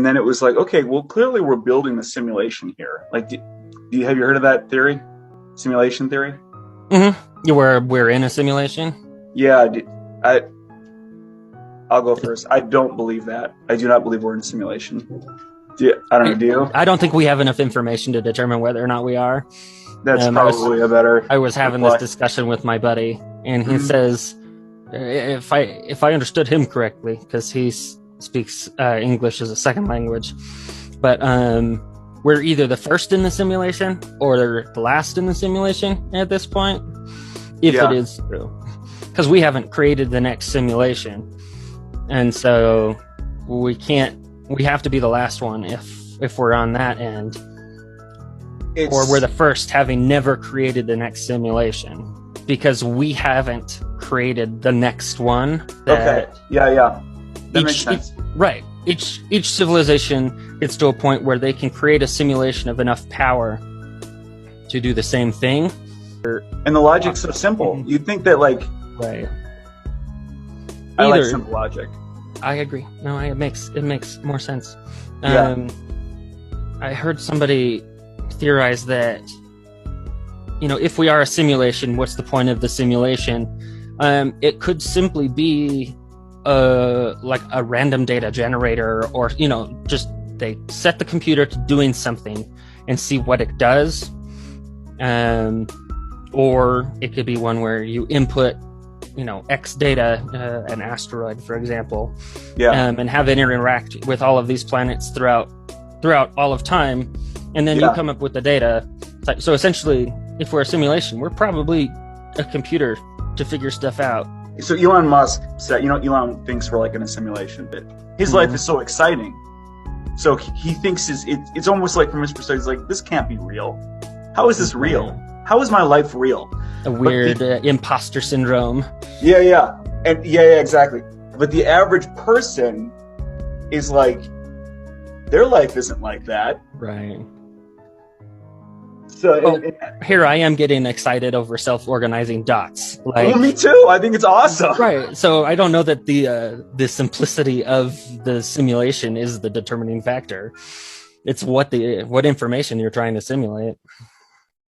And then it was like, okay, well, clearly we're building a simulation here. Like, have you heard of that theory? Simulation theory? Mm-hmm. We're in a simulation? Yeah, I'll go first. I don't believe that. I do not believe we're in a simulation. I don't know, do you? I don't think we have enough information to determine whether or not we are. That's probably a better... I was having this discussion with my buddy, and he says, if I understood him correctly, because he speaks English as a second language, but we're either the first in the simulation or the last in the simulation at this point, if it is true. Because we haven't created the next simulation. And so we have to be the last one if we're on that end. Or we're the first, having never created the next simulation. Because we haven't created the next one. Okay. Yeah. That makes sense. Right. Each civilization gets to a point where they can create a simulation of enough power to do the same thing. And the logic's so simple. You'd think that, like... Right. I like simple logic. I agree. No, it makes more sense. Yeah. I heard somebody theorize that, if we are a simulation, what's the point of the simulation? It could simply be like a random data generator, or just they set the computer to doing something and see what it does. Or it could be one where you input X data, an asteroid, for example, and have it interact with all of these planets throughout all of time, and then you come up with the data. So essentially, if we're a simulation, we're probably a computer to figure stuff out. So Elon Musk said, Elon thinks we're like in a simulation, but his life is so exciting. So he thinks it's almost like, from his perspective, like, this can't be real. How is this real? How is my life real? A weird imposter syndrome. Yeah. And exactly. But the average person is like, their life isn't like that. Right. So here I am getting excited over self-organizing dots. Like, me too. I think it's awesome. Right. So I don't know that the simplicity of the simulation is the determining factor. It's what information you're trying to simulate.